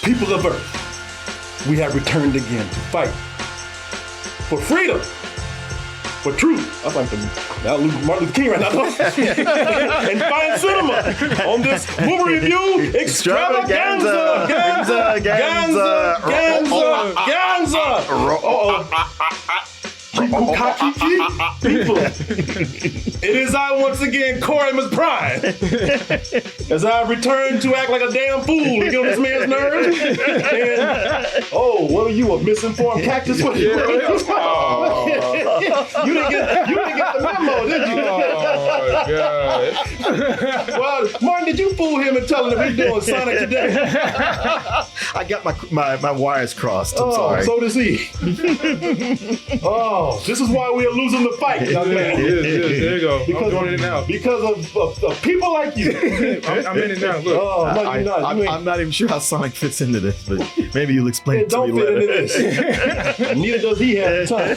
people of Earth, we have returned again to fight for freedom, for truth. I like Martin Luther King right now. And fine cinema on this movie review extravaganza. People, it is I once again, Corey Pride, as I return to act like a damn fool to get on this man's nerves. And, what are you, a misinformed cactus? What you? You didn't get the memo, did you? Oh, God. Well, Martin, did you fool him and tell him that we're doing Sonic today? I got my wires crossed. I'm sorry. So does he. This is why we are losing the fight, young man. Yes, there you go. I'm doing it now. Because of people like you. I'm in it now. Look. Oh, no, you're not. I'm not even sure how Sonic fits into this, but maybe you'll explain it to me later. later. Don't fit into this. Neither does he have time.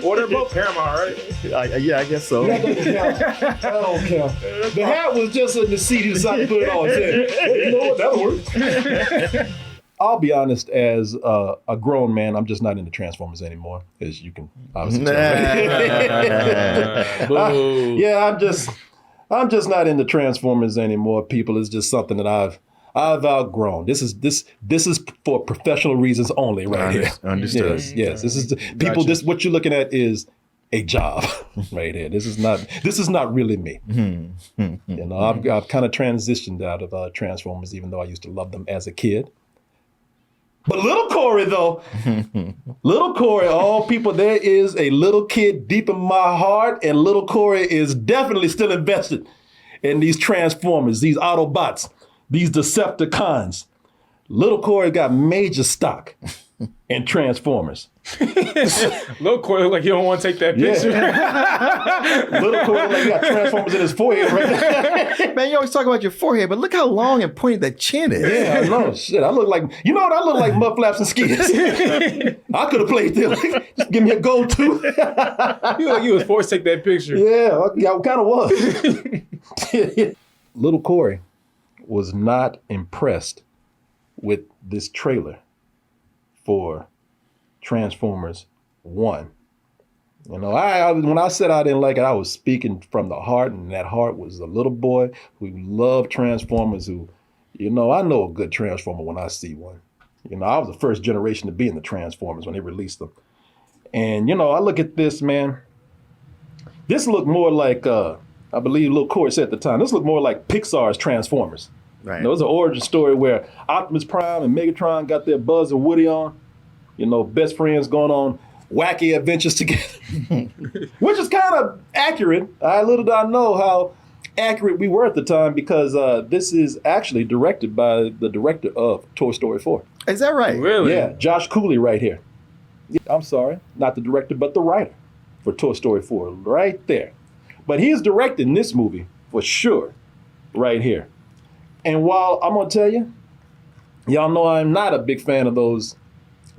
Well, they're both Paramount, right? Yeah, I guess so. That doesn't count. I don't count. The hat was just in the seat. He decided to put it on. Said, hey, you know what? That'll work. I'll be honest, as a grown man, I'm just not into Transformers anymore, as you can obviously tell. I'm just not into Transformers anymore, people. It's just something that I've outgrown. This is for professional reasons only, right here. Understood. Yes. This is people. This what you're looking at is a job, right here. This is not really me. You know, I've kind of transitioned out of Transformers, even though I used to love them as a kid. But little Corey, though, little Corey, people, there is a little kid deep in my heart, and little Corey is definitely still invested in these Transformers, these Autobots, these Decepticons. Little Corey got major stock in Transformers. Little Corey look like you don't want to take that picture. Yeah. Little Corey look like he got Transformers in his forehead right there. Man, you always talk about your forehead, but look how long and pointed that chin is. Yeah, I know. Shit, I look like, you know what? I look like mud flaps and skis. I could have played there. Just give me a goal too. You look like you was forced to take that picture. Yeah, I kind of was. Little Corey was not impressed with this trailer for Transformers 1. You know, when I said I didn't like it, I was speaking from the heart, and that heart was a little boy who loved Transformers, who, you know, I know a good Transformer when I see one. You know, I was the first generation to be in the Transformers when they released them. And, you know, I look at this, man. This looked more like, I believe Lil Corey said at the time, this looked more like Pixar's Transformers. Right. You know, it was an origin story where Optimus Prime and Megatron got their Buzz and Woody on. You know, best friends going on wacky adventures together, which is kind of accurate. Little did I know how accurate we were at the time, because this is actually directed by the director of Toy Story 4. Is that right? Really? Yeah, Josh Cooley right here. Yeah, I'm sorry, not the director, but the writer for Toy Story 4, right there. But he's directing this movie for sure, right here. And while I'm gonna tell you, y'all know I'm not a big fan of those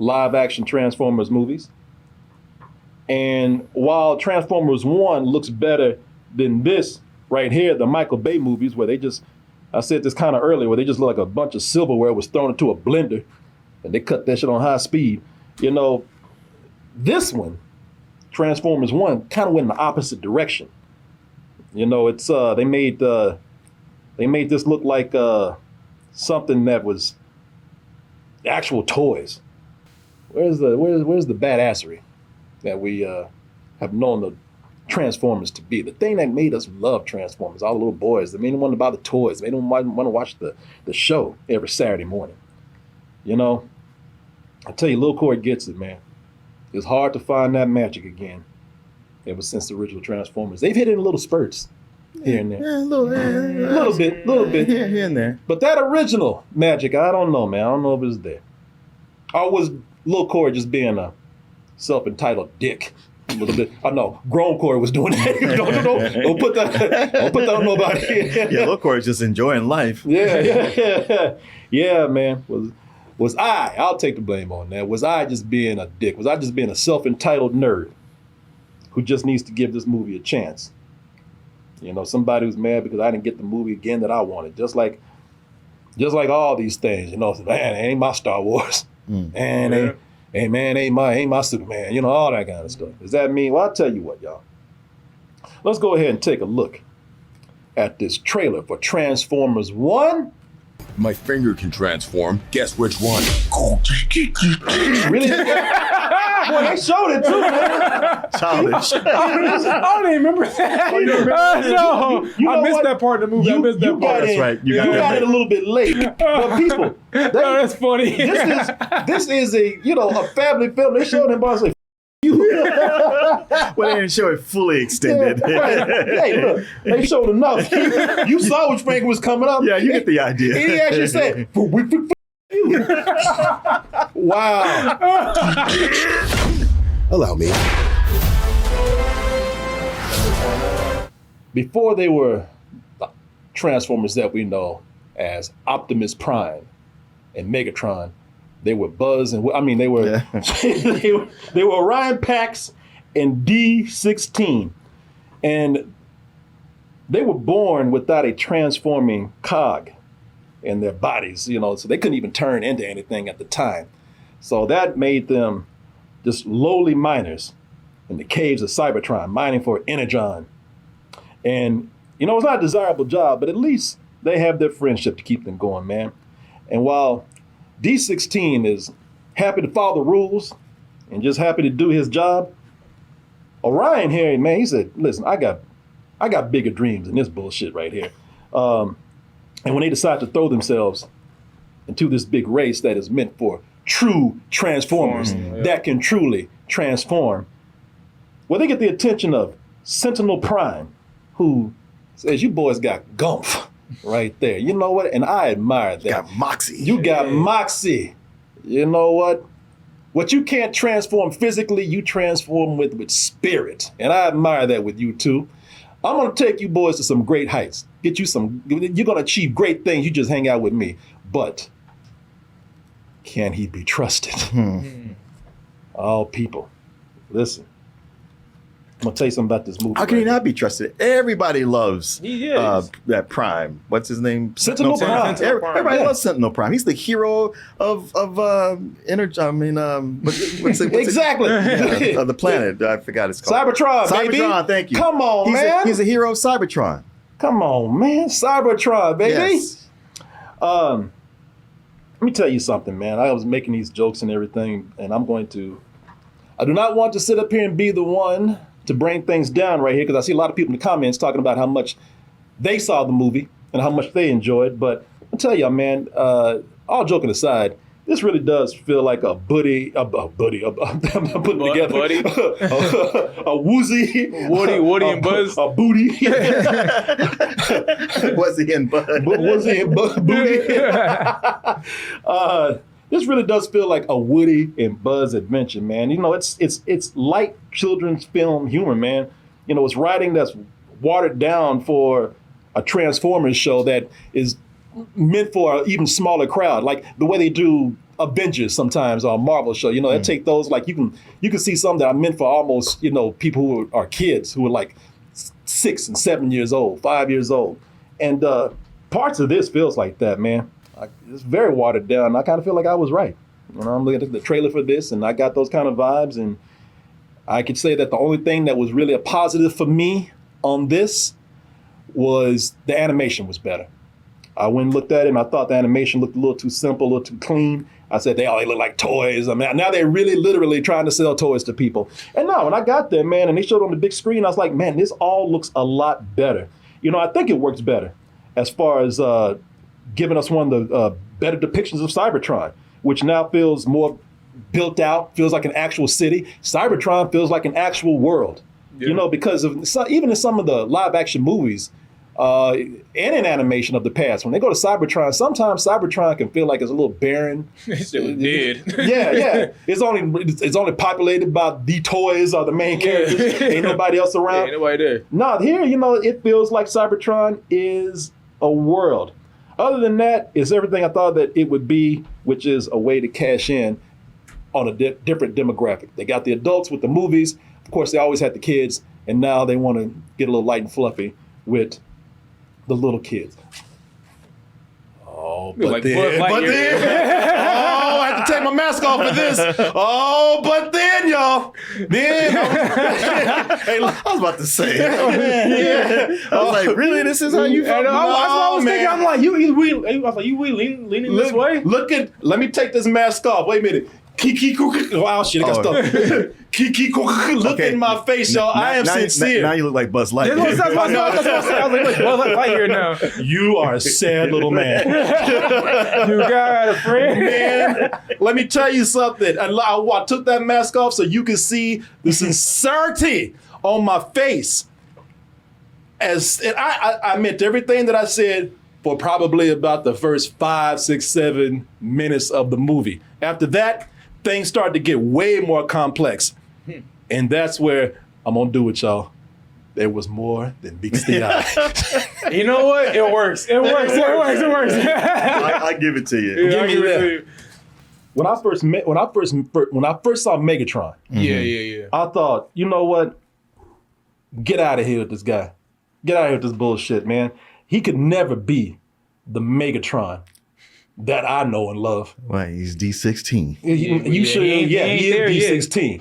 live action Transformers movies. And while Transformers 1 looks better than this right here, the Michael Bay movies, where I said this kind of earlier, where they just look like a bunch of silverware was thrown into a blender and they cut that shit on high speed. You know, this one, Transformers 1, kind of went in the opposite direction. You know, it's they made this look like something that was actual toys. Where's the badassery that we have known the Transformers to be? The thing that made us love Transformers, all the little boys, they didn't want to buy the toys. They didn't want to watch the show every Saturday morning. You know, I tell you, Lil Corey gets it, man. It's hard to find that magic again ever since the original Transformers. They've hit it in little spurts here and there. Yeah, a little bit. Here and there. But that original magic, I don't know, man. I don't know if it's there. Or was Lil Corey just being a self-entitled dick? A little bit. I know. Grown Corey was doing that. Don't put that on nobody. Yeah, Lil Corey's just enjoying life. Yeah, man. I'll take the blame on that. Was I just being a dick? Was I just being a self-entitled nerd who just needs to give this movie a chance? You know, somebody who's mad because I didn't get the movie again that I wanted. Just like Just like all these things, you know, man, ain't my Star Wars. Man, ain't my Superman, you know, all that kind of stuff. Does that mean? Well, I'll tell you what, y'all. Let's go ahead and take a look at this trailer for Transformers 1. My finger can transform. Guess which one? Really? Boy, they showed it too, man. Childish. I don't even remember that. Oh, you don't remember? No, You know I missed what? that part of the movie. I missed that part. That's right. You You got it a little bit late, but people, Oh, that's funny. this is a a family film. They showed him, boss like, you. Well, they didn't show it fully extended. Right. Hey, look, they showed enough. You saw which finger was coming up. Yeah, you get the idea. And he actually said, wow. Allow me. Before they were Transformers that we know as Optimus Prime and Megatron, they were Buzz and they were they were Orion Pax and D16, and they were born without a transforming cog in their bodies, so they couldn't even turn into anything at the time. So that made them just lowly miners in the caves of Cybertron, mining for energon. And it's not a desirable job, but at least they have their friendship to keep them going, man. And while D16 is happy to follow the rules and just happy to do his job, Orion here, man, he said, listen, I got bigger dreams than this bullshit right here. And when they decide to throw themselves into this big race that is meant for true Transformers that can truly transform, well, they get the attention of Sentinel Prime, who says, you boys got gumph right there. You know what? And I admire that. You got moxie. You got moxie. You know what? What you can't transform physically, you transform with spirit. And I admire that with you too. I'm going to take you boys to some great heights. You're going to achieve great things. You just hang out with me. But can he be trusted? Oh, people, listen. I'm going to tell you something about this movie. How can he not be trusted? Everybody loves He is. that Prime. What's his name? Sentinel Prime. Everybody loves Sentinel Prime. He's the hero of what's it? Exactly. Yeah, of the planet. I forgot it's called. Cybertron, baby. Cybertron, thank you. Come on, man. He's a hero of Cybertron. Come on, man. Cybertron, baby. Yes. Let me tell you something, man. I was making these jokes and everything, and I do not want to sit up here and be the one to bring things down right here, because I see a lot of people in the comments talking about how much they saw the movie and how much they enjoyed. But I'll tell y'all, man, all joking aside, this really does feel like a buddy, I'm putting it together. Buddy? A woozy. Woody and Buzz. A booty. Wuzzy and Bud. Woozy and booty. This really does feel like a Woody and Buzz adventure, man. It's light children's film humor, man. It's writing that's watered down for a Transformers show that is meant for an even smaller crowd, like the way they do Avengers sometimes on a Marvel show. They take those, like you can see some that are meant for almost people who are kids who are like 6 and 7 years old, 5 years old, and parts of this feels like that, man. It's very watered down. I kind of feel like I was right. I'm looking at the trailer for this, and I got those kind of vibes. And I could say that the only thing that was really a positive for me on this was the animation was better. I went and looked at it, and I thought the animation looked a little too simple, a little too clean. I said, they look like toys. Now they're really literally trying to sell toys to people. And now when I got there, man, and they showed it on the big screen, I was like, man, this all looks a lot better. I think it works better as far as giving us one of the better depictions of Cybertron, which now feels more built out, feels like an actual city. Cybertron feels like an actual world, because of even in some of the live action movies and in animation of the past, when they go to Cybertron, sometimes Cybertron can feel like it's a little barren. It did. Yeah. It's only populated by the toys or the main characters. Ain't nobody else around. Ain't nobody there. No, here, it feels like Cybertron is a world. Other than that, it's everything I thought that it would be, which is a way to cash in on a different demographic. They got the adults with the movies. Of course, they always had the kids, and now they want to get a little light and fluffy with the little kids. Oh but like then, Buzz but Lightyear. then, oh, I have to take my mask off for this. Oh, but then, y'all, then, hey, I was about to say, yeah. I was like, really, this is how you feel? That's what I was thinking. I'm like, you really leaning this way? Let me take this mask off. Wait a minute. Kiki, wow, shit, I got stuff. Kiki, look in my face, y'all. I am sincere. Now you look like Buzz Lightyear. That's what I was saying. I was like, Buzz Lightyear now. You are a sad little man. You got a friend. Man, let me tell you something. I took that mask off so you can see the sincerity on my face. And I meant everything that I said for probably about the first 5, 6, 7 minutes of the movie. After that, things start to get way more complex. And that's where I'm gonna do it, y'all. There was more than meets the eye. You know what? It works. It works. I give it to you. Yeah, Give me that. When I first saw Megatron, Yeah. I thought, you know what? Get out of here with this guy. Get out of here with this bullshit, man. He could never be the Megatron that I know and love. Well, he's D16. You sure? Yeah, he is D16.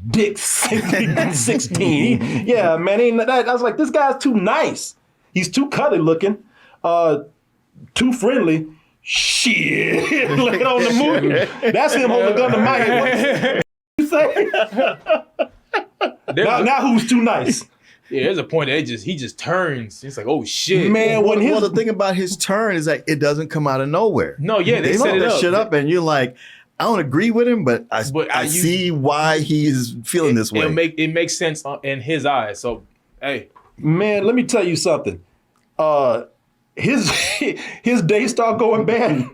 Dick 16. Yeah, man. I was like, this guy's too nice. He's too cuddly looking, too friendly. Shit, look on the movie. That's him holding a gun to my head. What you say? now who's too nice? Yeah, there's a point that he just turns. It's like, oh shit, man. Well, the thing about his turn is that it doesn't come out of nowhere. No, yeah, they set that it up. shit up, and you're like, I don't agree with him, but I see why he's feeling this way. It makes sense in his eyes. So, hey, man, let me tell you something. His days start going bad.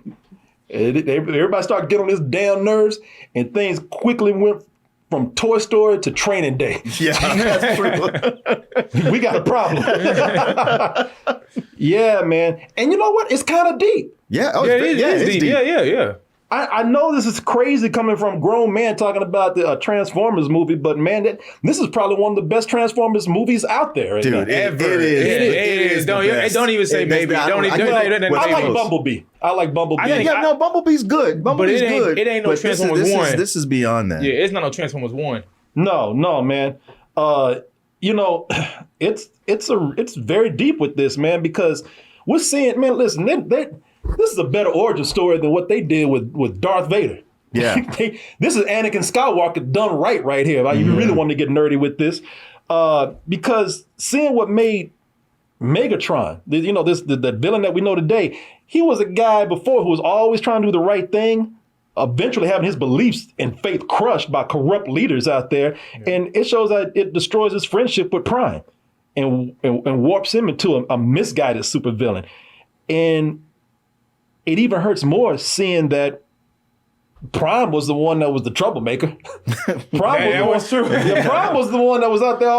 Everybody started getting on his damn nerves, and things quickly went from Toy Story to Training Day. Yeah, that's true. We got a problem. Yeah, man. And you know what? It's kind of deep. Yeah, it's deep. Yeah. I know this is crazy coming from a grown man talking about the Transformers movie, but man, this is probably one of the best Transformers movies out there. Dude, It is. Don't even say maybe. I like Bumblebee. No, Bumblebee's good. Bumblebee's good. It ain't no Transformers 1. This is beyond that. Yeah, it's not no Transformers 1. No, man. You know, it's very deep with this, man, because we're seeing, man, listen, this is a better origin story than what they did with Darth Vader. Yeah. This is Anakin Skywalker done right here. Like, you really want to get nerdy with this. Because seeing what made Megatron, the villain that we know today, he was a guy before who was always trying to do the right thing, eventually having his beliefs and faith crushed by corrupt leaders out there. Yeah. And it shows that it destroys his friendship with Prime and warps him into a misguided supervillain. And it even hurts more seeing that Prime was the one that was the troublemaker. Prime was the one that was out there,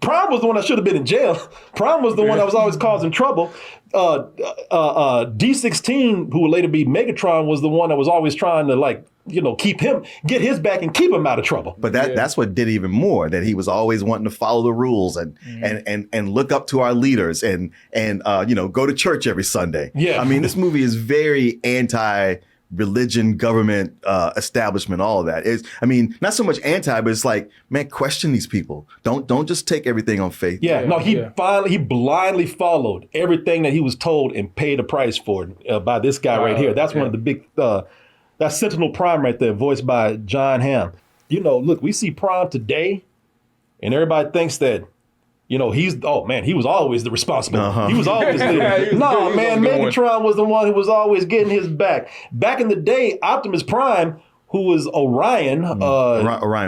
Prime was the one that should have been in jail. Prime was the one that was always causing trouble. D16, who would later be Megatron, was the one that was always trying to get his back and keep him out of trouble. But that's what did even more, that he was always wanting to follow the rules and look up to our leaders and go to church every Sunday. Yeah. I mean, this movie is very anti-religion, government, establishment, all of that. Not so much anti, but it's like, man, question these people. Don't just take everything on faith. He blindly followed everything that he was told and paid a price for it by this guy right here. That's one of the big that's Sentinel Prime right there, voiced by John Hamm. Look, we see Prime today, and everybody thinks that, he was always the responsible. Uh-huh. He was always leading. Megatron was the one who was always getting his back. Back in the day, Optimus Prime, who was Orion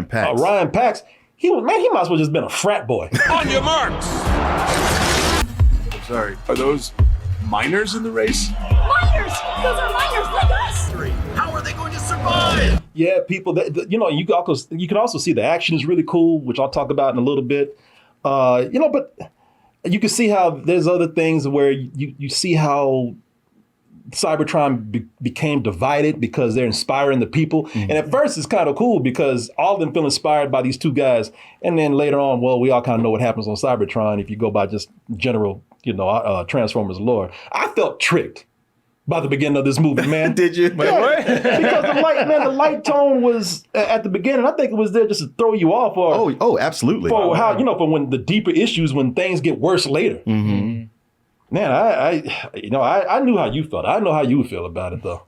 Pax, he might as well just been a frat boy. On your marks. I'm sorry. Are those minors in the race? Miners! Those are miners like us! How are they going to survive? Yeah, people, you can also see the action is really cool, which I'll talk about in a little bit. But you can see how there's other things where you see how Cybertron became divided because they're inspiring the people. Mm-hmm. And at first it's kind of cool because all of them feel inspired by these two guys. And then later on, well, we all kind of know what happens on Cybertron if you go by just general, Transformers lore. I felt tricked by the beginning of this movie, man. Did you? What? Because the light tone was at the beginning. I think it was there just to throw you off, or Oh, absolutely. for how for when the deeper issues, when things get worse later. Mm-hmm. Man, I knew how you felt. I know how you would feel about it, though.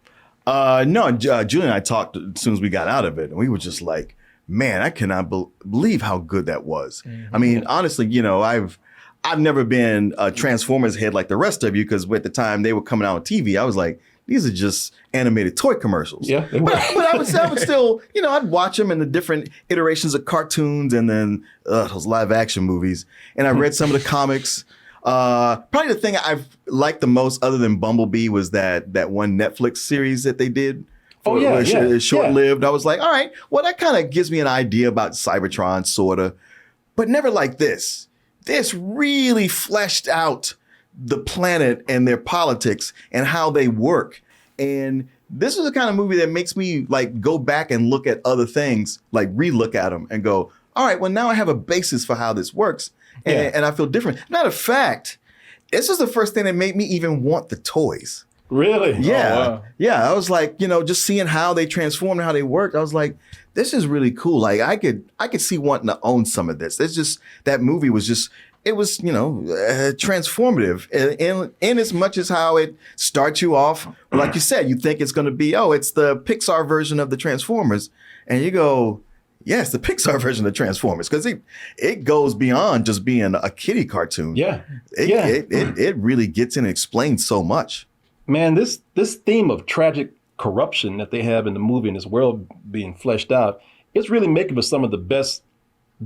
No, Julie and I talked as soon as we got out of it, and we were just like, man, I cannot believe how good that was. Mm-hmm. I mean, honestly, I've never been a Transformers head like the rest of you, because at the time they were coming out on TV, I was like, these are just animated toy commercials. Yeah, they were. But I would still, I'd watch them in the different iterations of cartoons and then those live action movies. And I read some of the comics. Probably the thing I've liked the most, other than Bumblebee, was that one Netflix series that they did. Short-lived. I was like, all right, well, that kind of gives me an idea about Cybertron, sort of, but never like this. This really fleshed out the planet and their politics and how they work. And this is the kind of movie that makes me like go back and look at other things, like relook at them and go, all right, well, now I have a basis for how this works. And I feel different. Matter of fact, this is the first thing that made me even want the toys. Really? Yeah. Oh, wow. Yeah. I was like, just seeing how they transformed and how they worked. I was like, this is really cool. Like I could see wanting to own some of this. It's just, that movie was just, it was, transformative in as much as how it starts you off. Like you said, you think it's going to be, it's the Pixar version of the Transformers. And you go, yes, the Pixar version of Transformers, because it goes beyond just being a kiddie cartoon. Yeah. It really gets in and explains so much. Man, this theme of tragic corruption that they have in the movie and this world being fleshed out, it's really making for some of the best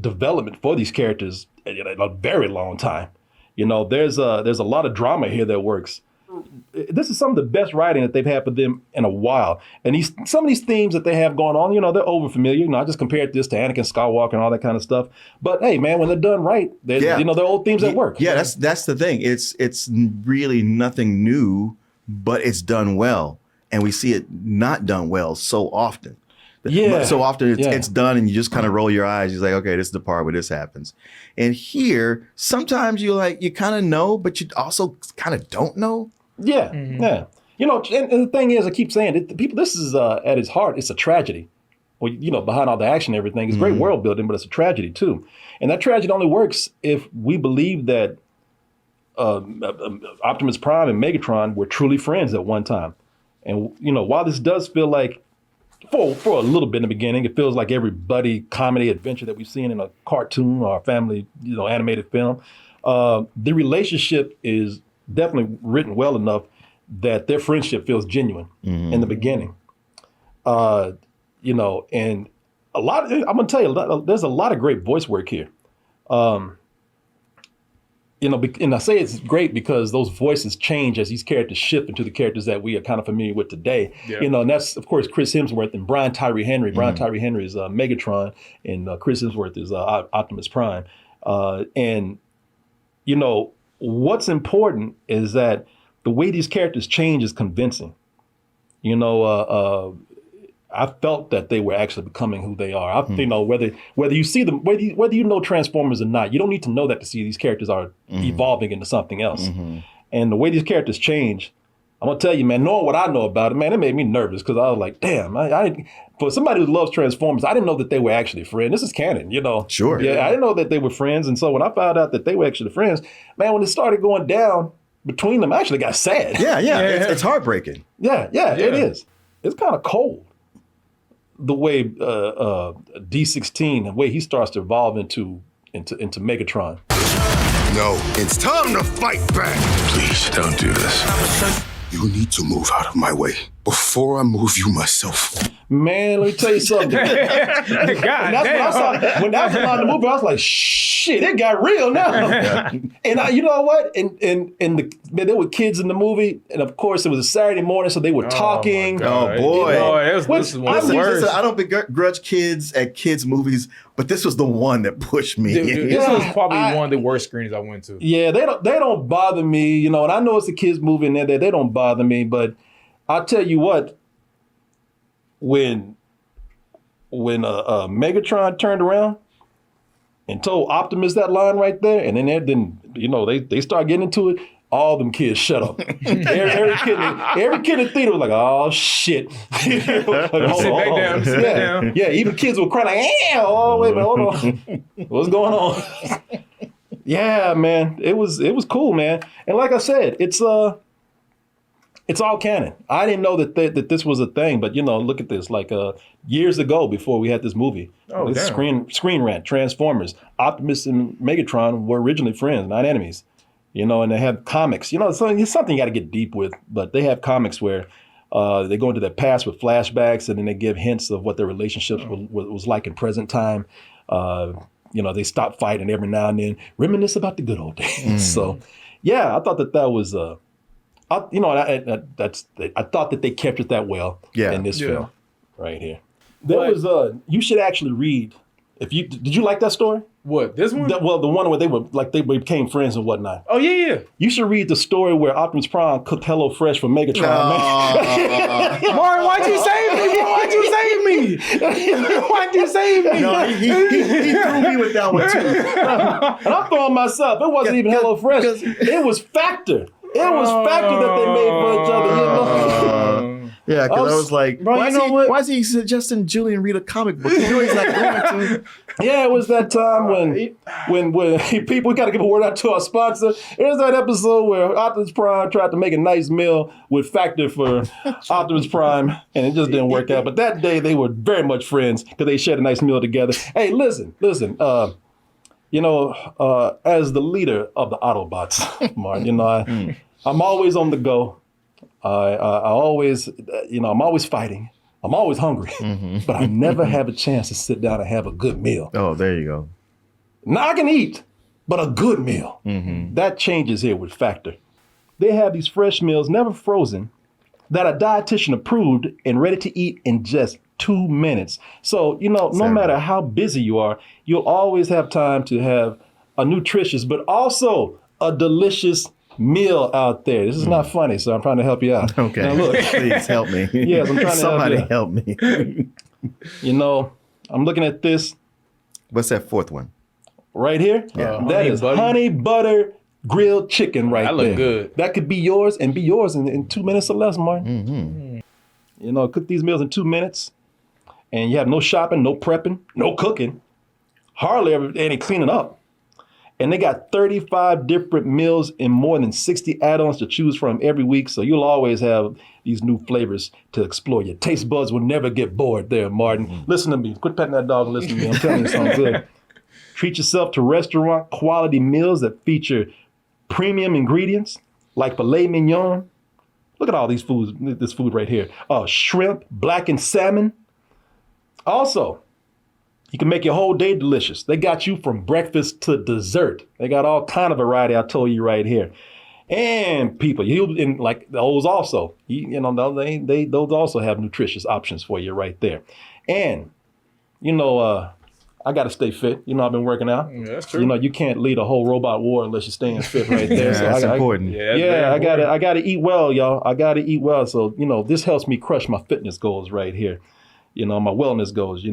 development for these characters in a very long time. There's a lot of drama here that works. This is some of the best writing that they've had for them in a while. And some of these themes that they have going on, they're over familiar. I just compared this to Anakin Skywalker and all that kind of stuff. But hey, man, when they're done right, they're old themes that work. Yeah, that's the thing. It's really nothing new, but it's done well. And we see it not done well so often. Yeah. So often it's done and you just kind of roll your eyes. You're like, okay, this is the part where this happens. And here, sometimes you kind of know, but you also kind of don't know. Yeah. Mm-hmm. Yeah. And the thing is, I keep saying it, this is at its heart, it's a tragedy. Well, behind all the action and everything, it's great world building, but it's a tragedy too. And that tragedy only works if we believe that Optimus Prime and Megatron were truly friends at one time. And, while this does feel like, for a little bit in the beginning, it feels like every buddy comedy adventure that we've seen in a cartoon or a family, animated film, the relationship is definitely written well enough that their friendship feels genuine in the beginning. And a lot, I'm going to tell you, there's a lot of great voice work here. And I say it's great because those voices change as these characters shift into the characters that we are kind of familiar with today. Yeah. And that's, of course, Chris Hemsworth and Brian Tyree Henry. Brian Tyree Henry is Megatron, and Chris Hemsworth is Optimus Prime. And what's important is that the way these characters change is convincing. I felt that they were actually becoming who they are. Whether you see them, whether you know Transformers or not, you don't need to know that to see these characters are evolving into something else. And the way these characters change, I'm gonna tell you, man, knowing what I know about it, man, it made me nervous because I was like, damn, I for somebody who loves Transformers, I didn't know that they were actually friends. This is canon, Sure. Yeah, I didn't know that they were friends. And so when I found out that they were actually friends, man, when it started going down between them, I actually got sad. Yeah. It's heartbreaking. Yeah, it is. It's kind of cold. The way D16, the way he starts to evolve into Megatron. No, it's time to fight back. Please don't do this. You need to move out of my way before I move you myself. Man, let me tell you something. God damn. When I saw the movie, I was like, shit, it got real now. And you know what? And there were kids in the movie, and of course it was a Saturday morning, so they were talking. Oh boy. This is one of the worst. I don't begrudge kids at kids' movies, but this was the one that pushed me. Dude, this was probably one of the worst screenings I went to. Yeah, they don't bother me, and I know it's a kids' movie and they don't bother me, but I'll tell you what, when Megatron turned around and told Optimus that line right there, and then they start getting into it, all them kids shut up. every kid in the theater was like, oh shit. Like, Sit back down. Sit back down. Yeah, even kids would cry like, oh wait a minute, hold on. What's going on? Yeah, man. It was cool, man. And like I said, it's all canon. I didn't know that this was a thing, but look at this. Like years ago, before we had this movie, this Screen Rant, Transformers, Optimus and Megatron were originally friends, not enemies. And they have comics. It's something you got to get deep with, but they have comics where they go into their past with flashbacks, and then they give hints of what their relationships was like in present time. They stop fighting every now and then, reminisce about the good old days. So, yeah, I thought that was, I thought that they kept it that well in this film right here. You should actually read. Did you like that story? What, this one? The one where they became friends and whatnot. Oh, yeah. You should read the story where Optimus Prime cooked HelloFresh for Megatron. Man. Martin, why'd you save me? Why'd you save me? Why'd you save me? No, he threw me with that one too. And I'm throwing myself. It wasn't even HelloFresh. It was Factor. It was Factor that they made for each other. Yeah, because I was like, bro, why is he suggesting Julian read a comic book? You know he's not going to. Yeah, it was that time when people, we got to give a word out to our sponsor. There's that episode where Optimus Prime tried to make a nice meal with Factor for Optimus Prime, and it just didn't work out. But that day, they were very much friends because they shared a nice meal together. Hey, listen. As the leader of the Autobots, Martin, I'm always on the go. I always, I'm always fighting. I'm always hungry, but I never have a chance to sit down and have a good meal. Oh, there you go. Now I can eat, but a good meal. That changes here with Factor. They have these fresh meals, never frozen, that are dietitian approved and ready to eat in just 2 minutes. So, no matter how busy you are, you'll always have time to have a nutritious, but also a delicious meal out there. This is not funny, so I'm trying to help you out. Okay. Now look. Please help me. Yes, I'm trying to Somebody help me. I'm looking at this What's that fourth one? right here. That is honey butter grilled chicken right there. That look good. That could be yours in 2 minutes or less, Martin. Cook these meals in 2 minutes, and you have no shopping, no prepping, no cooking, hardly ever any cleaning up. And they got 35 different meals and more than 60 add-ons to choose from every week. So you'll always have these new flavors to explore. Your taste buds will never get bored there, Martin. Listen to me. Quit petting that dog and listen to me. I'm telling you something good. Treat yourself to restaurant quality meals that feature premium ingredients like filet mignon. Look at all this food right here. Shrimp, blackened salmon. Also, you can make your whole day delicious. They got you from breakfast to dessert. They got all kind of variety. I told you right here. And people, like those also. Those also have nutritious options for you right there. And I got to stay fit. I've been working out. Yeah, that's true. You can't lead a whole robot war unless you're staying fit right there. So that's important. I got to eat well, y'all. I got to eat well. So this helps me crush my fitness goals right here. My wellness goals.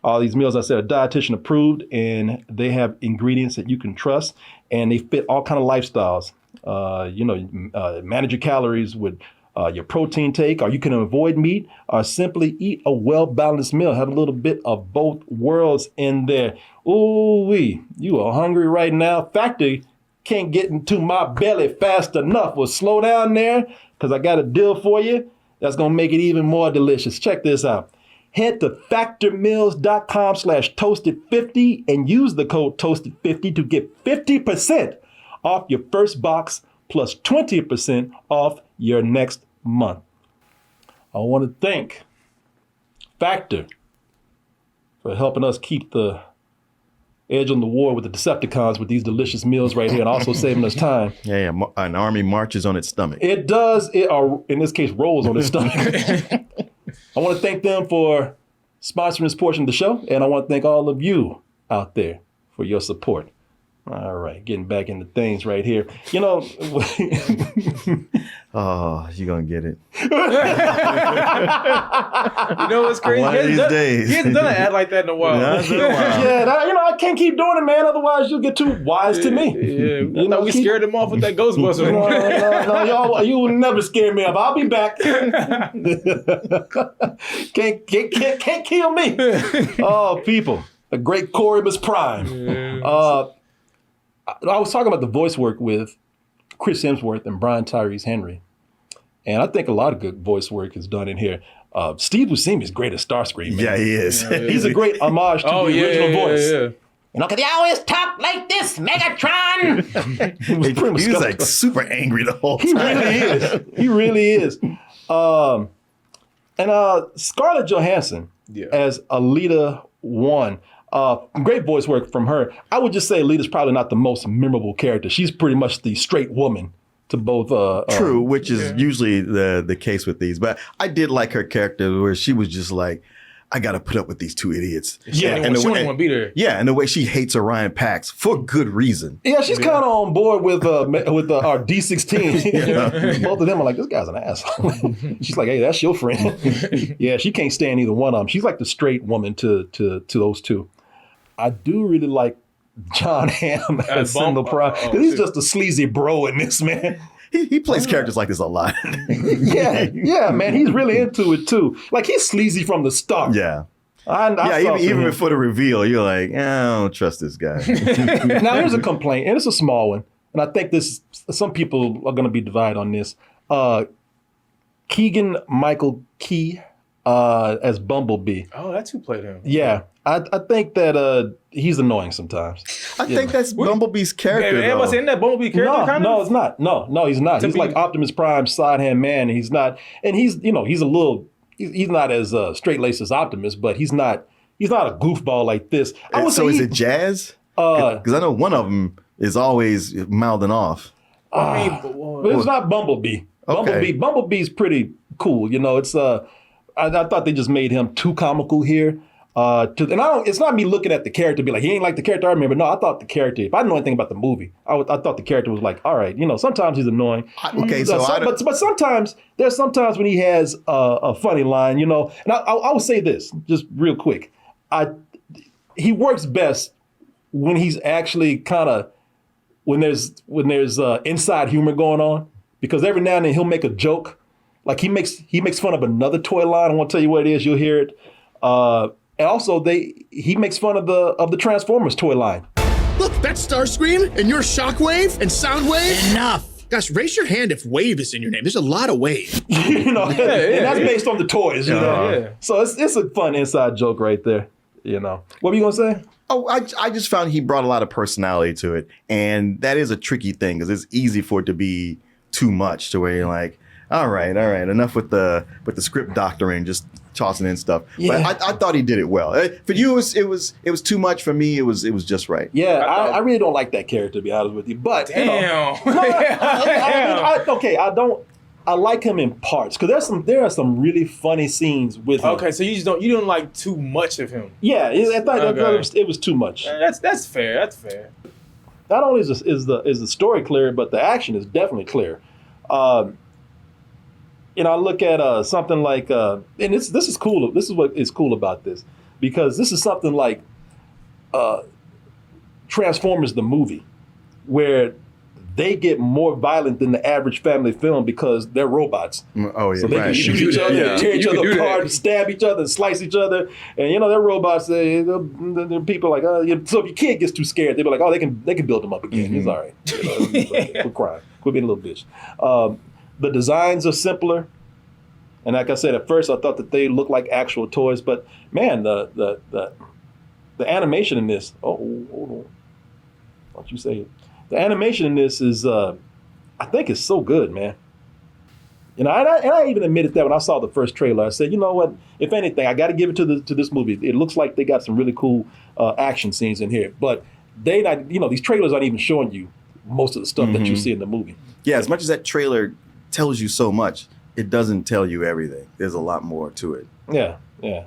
All these meals I said are dietitian approved, and they have ingredients that you can trust, and they fit all kind of lifestyles. Manage your calories with your protein take, or you can avoid meat, or simply eat a well-balanced meal. Have a little bit of both worlds in there. Ooh-wee, you are hungry right now. Factor can't get into my belly fast enough. Well, slow down there, because I got a deal for you that's going to make it even more delicious. Check this out. Head to factormeals.com/toasted50 and use the code toasted50 to get 50% off your first box plus 20% off your next month. I want to thank Factor for helping us keep the edge on the war with the Decepticons with these delicious meals right here, and also saving us time. Yeah, an army marches on its stomach. It does, or in this case, rolls on its stomach. I want to thank them for sponsoring this portion of the show, and I want to thank all of you out there for your support. All right, getting back into things right here. Oh, you gonna get it. You know what's crazy? One of these days. He hasn't done an ad like that in a while. Yeah, it's been a while. I can't keep doing it, man. Otherwise, you'll get too wise to me. Yeah, I thought we scared him off with that Ghostbuster. No, y'all, you will never scare me up. I'll be back. can't kill me. Oh, people, the great Corybus Prime. I was talking about the voice work with Chris Hemsworth and Brian Tyrese Henry, and I think a lot of good voice work is done in here. Steve Buscemi is great at Starscream. Man. Yeah, he is. He's a great homage to the original voice. Yeah. You know, because he always talk like this, Megatron. He was like super angry the whole He time. really is. He really is. And Scarlett Johansson as Alita 1. Great voice work from her. I would just say Alita's probably not the most memorable character. She's pretty much the straight woman to both. True, which is usually the case with these. But I did like her character where she was just like, I got to put up with these two idiots. Yeah, and she wouldn't want to be there. Yeah, and the way she hates Orion Pax for good reason. Yeah, she's kind of on board with our D16. Both of them are like, this guy's an asshole. She's like, hey, that's your friend. Yeah, she can't stand either one of them. She's like the straight woman to those two. I do really like John Hamm as Single Prime because he's just a sleazy bro in this, man. He plays characters like this a lot. yeah, man. He's really into it too. Like he's sleazy from the start. Yeah. Even before the reveal, you're like, I don't trust this guy. Now here's a complaint, and it's a small one, and I think some people are going to be divided on this. Keegan Michael Key as Bumblebee. Oh, that's who played him. Yeah, I think that he's annoying sometimes. I think that's Bumblebee's character. Everybody's saying that Bumblebee character. No, it's not. No, he's not. He's like Optimus Prime's side-hand man. And he's not, and he's not as straight-laced as Optimus, but he's not a goofball like this. So is it Jazz? Because I know one of them is always mouthing off. But it's not Bumblebee. Okay. Bumblebee's pretty cool. You know, it's I thought they just made him too comical here. It's not me looking at the character be like, he ain't like the character I remember. No, I thought the character, if I didn't know anything about the movie, I thought the character was like, all right, sometimes he's annoying. But sometimes when he has a funny line, and I will say this just real quick. He works best when he's actually kind of, when there's inside humor going on, because every now and then he'll make a joke. Like he makes fun of another toy line. I won't tell you what it is. You'll hear it. And also, he makes fun of the Transformers toy line. Look, that's Starscream, and you're Shockwave and Soundwave. Enough. Gosh, raise your hand if Wave is in your name. There's a lot of Wave. And that's based on the toys, Yeah. So it's a fun inside joke right there, What were you gonna say? Oh, I just found he brought a lot of personality to it, and that is a tricky thing because it's easy for it to be too much to where you're like, all right, enough with the script doctoring, just tossing in stuff. Yeah. But I thought he did it well. For you, it was too much. For me, it was just right. Yeah, I really don't like that character, to be honest with you. But Damn. I like him in parts because there are some really funny scenes with him. Okay, so you don't like too much of him. Yeah, I thought it was too much. That's fair. That's fair. Not only is the story clear, but the action is definitely clear. I look at something like, and this is cool. This is what is cool about this, because this is something like Transformers the movie, where they get more violent than the average family film because they're robots. Oh yeah, So they can shoot each other, tear each other apart, stab each other, and slice each other. And they're robots. They're people like, so if your kid gets too scared, they'll be like, oh, they can build them up again. It's all right. Quit crying. Quit being a little bitch. The designs are simpler. And like I said, at first I thought that they looked like actual toys, but man, the animation in this, hold on. Don't you say it. The animation in this is, I think it's so good, man. And I even admitted that when I saw the first trailer. I said, you know what? If anything, I got to give it to this movie. It looks like they got some really cool action scenes in here. But these trailers aren't even showing you most of the stuff that you see in the movie. Yeah, as much as that trailer tells you so much, it doesn't tell you everything. There's a lot more to it. Yeah. Man,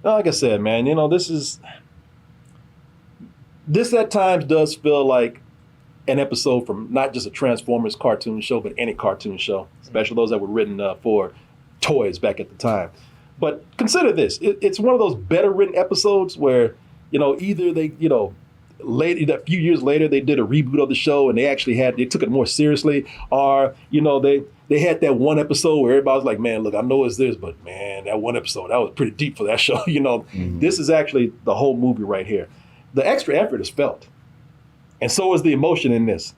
like I said, man, this at times does feel like an episode from not just a Transformers cartoon show, but any cartoon show, especially those that were written for toys back at the time. But consider this, it's one of those better written episodes where, either they, later, a few years later, they did a reboot of the show and they took it more seriously, or, they had that one episode where everybody was like, man, look, I know it's this, but man, that one episode, that was pretty deep for that show. This is actually the whole movie right here. The extra effort is felt. And so is the emotion in this.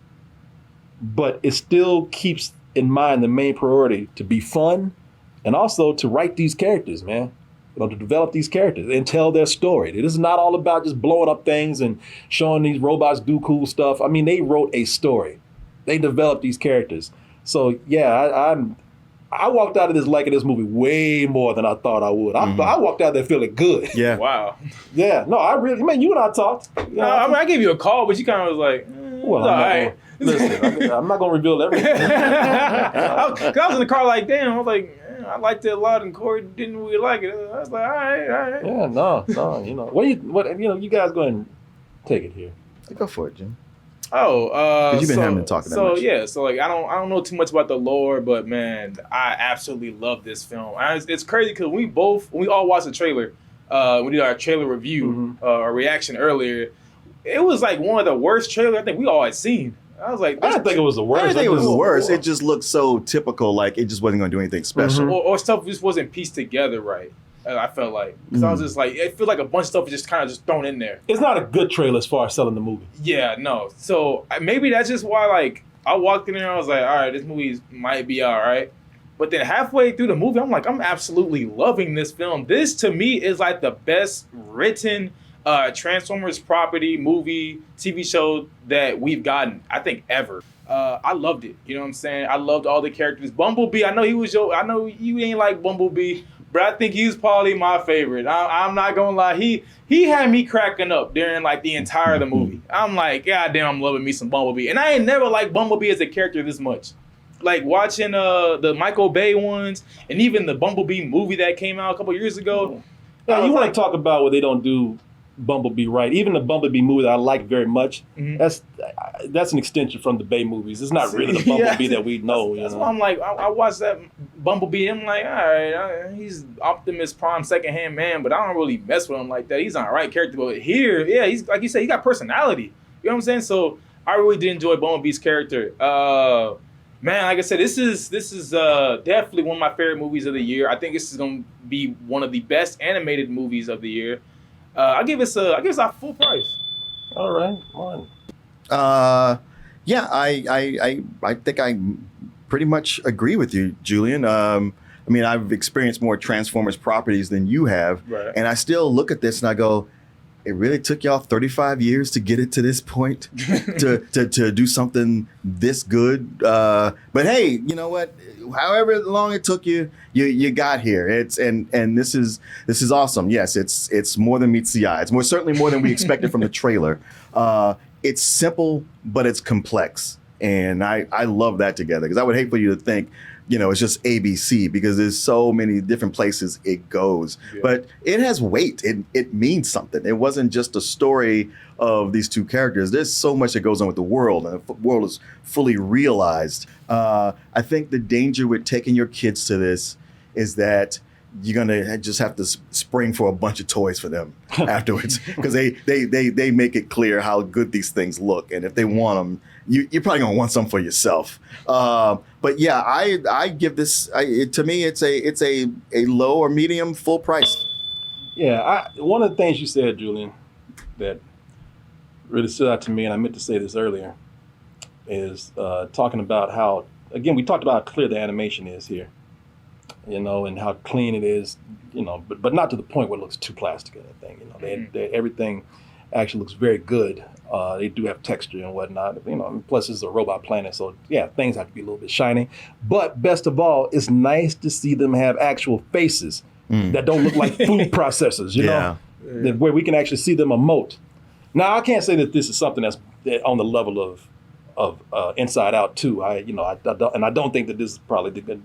But it still keeps in mind the main priority to be fun and also to write these characters, man. To develop these characters and tell their story. It is not all about just blowing up things and showing these robots do cool stuff. I mean, they wrote a story. They developed these characters. So yeah, I walked out of this liking this movie way more than I thought I would. I walked out there feeling good. Yeah. Wow. Yeah. No, I really, man, you and I talked. I gave you a call, but you kind of was like, well, all right. Listen, I'm not going to reveal everything. I was in the car like, damn. I was like, I liked it a lot, and Corey didn't really like it. I was like, all right. Yeah, no. You guys go ahead and take it here. Go for it, Jim. Oh, you've been having to talk that much. So like I don't know too much about the lore, but man, I absolutely love this film. It's crazy because we all watched the trailer. We did our trailer review, our reaction earlier. It was like one of the worst trailers I think we all had seen. I was like, I didn't think it was the worst. I didn't think it was the worst. It just looked so typical, like it just wasn't going to do anything special. Or stuff just wasn't pieced together right. I felt like, because I was just like, it felt like a bunch of stuff was just kind of just thrown in there. It's not a good trailer as far as selling the movie. Yeah, no. So maybe that's just why, like, I walked in there and I was like, all right, this movie might be all right. But then halfway through the movie, I'm like, I'm absolutely loving this film. This, to me, is like the best written Transformers property, movie, TV show that we've gotten, I think, ever. I loved it. You know what I'm saying? I loved all the characters. Bumblebee, I know you ain't like Bumblebee, but I think he's probably my favorite. I'm not gonna lie. He had me cracking up during like the entire of the movie. I'm like, God damn, I'm loving me some Bumblebee. And I ain't never liked Bumblebee as a character this much. Like watching the Michael Bay ones and even the Bumblebee movie that came out a couple years ago. Yeah, you want to talk about what they don't do Bumblebee right. Even the Bumblebee movie that I like very much, that's an extension from the Bay movies. It's not really the Bumblebee that we know. That's why I'm like, I watched that Bumblebee and I'm like, all right, he's Optimus Prime secondhand man, but I don't really mess with him like that. He's not a right character. But here, yeah, he's like you said, he got personality. You know what I'm saying? So I really did enjoy Bumblebee's character. Man, like I said, this is definitely one of my favorite movies of the year. I think this is going to be one of the best animated movies of the year. I give us a full price. All right, on. Yeah, I think I pretty much agree with you, Julian. I mean, I've experienced more Transformers properties than you have, right. And I still look at this and I go, it really took y'all 35 years to get it to this point, to do something this good. But hey, you know what? However long it took you got here. And this is awesome. Yes, it's more than meets the eye. It's certainly more than we expected from the trailer. It's simple, but it's complex, and I love that together because I would hate for you to think, it's just ABC because there's so many different places it goes. Yeah. But it has weight. It means something. It wasn't just a story of these two characters. There's so much that goes on with the world, and the world is fully realized. I think the danger with taking your kids to this is that you're gonna just have to spring for a bunch of toys for them afterwards because they make it clear how good these things look, and if they want them, you're probably gonna want some for yourself. But yeah, I give this. To me, it's a low or medium full price. Yeah, one of the things you said, Julian, that really stood out to me, and I meant to say this earlier, is talking about how, again, we talked about how clear the animation is here. And how clean it is, but not to the point where it looks too plastic or anything. Everything actually looks very good. They do have texture and whatnot, plus it's a robot planet. So yeah, things have to be a little bit shiny. But best of all, it's nice to see them have actual faces that don't look like food processors, where we can actually see them emote. Now, I can't say that this is something that's on the level of Inside Out 2. I don't think that this is probably the good.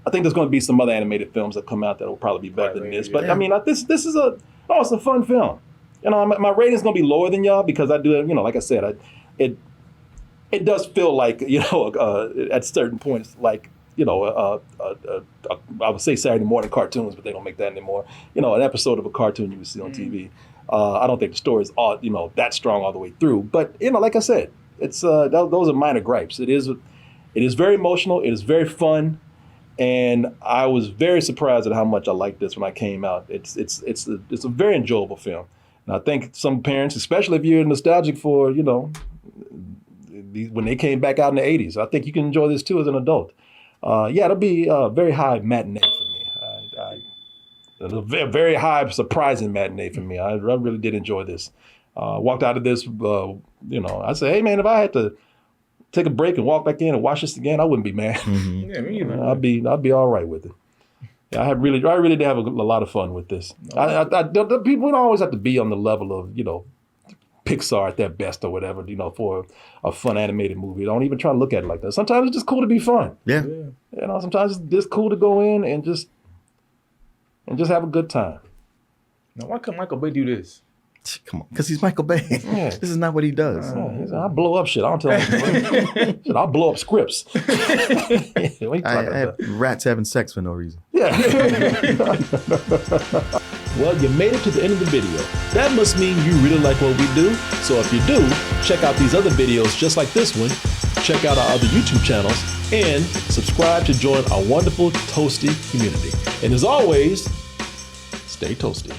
I think there's going to be some other animated films that come out that will probably be better than this. But yeah. I mean, this is it's a fun film. My rating's going to be lower than y'all because I do, like I said, it does feel like, at certain points, like, I would say Saturday morning cartoons, but they don't make that anymore. An episode of a cartoon you would see on TV. I don't think the story is all, that strong all the way through. But, like I said, it's those are minor gripes. It is very emotional. It is very fun. And I was very surprised at how much I liked this when I came out. It's a very enjoyable film. And I think some parents, especially if you're nostalgic for, when they came back out in the 80s, I think you can enjoy this too as an adult. It'll be a very high matinee for me. It was a very high, surprising matinee for me. I really did enjoy this. Walked out of this, I said, hey man, if I had to take a break and walk back in and watch this again, I wouldn't be mad. Mm-hmm. Yeah, me either. I'd be all right with it. Yeah, I really did have a lot of fun with this. People don't always have to be on the level of Pixar at their best or whatever, for a fun animated movie. Don't even try to look at it like that. Sometimes it's just cool to be fun. Yeah. Sometimes it's just cool to go in and just have a good time. Now, why couldn't Michael Bay do this? Come on, because he's Michael Bay. Yeah. This is not what he does. I blow up shit. I don't tell him. I'll blow up scripts. What are you talking I have about? rats having sex for no reason. Yeah. Well, you made it to the end of the video. That must mean you really like what we do. So if you do, check out these other videos just like this one. Check out our other YouTube channels and subscribe to join our wonderful Toasty community. And as always, stay toasty.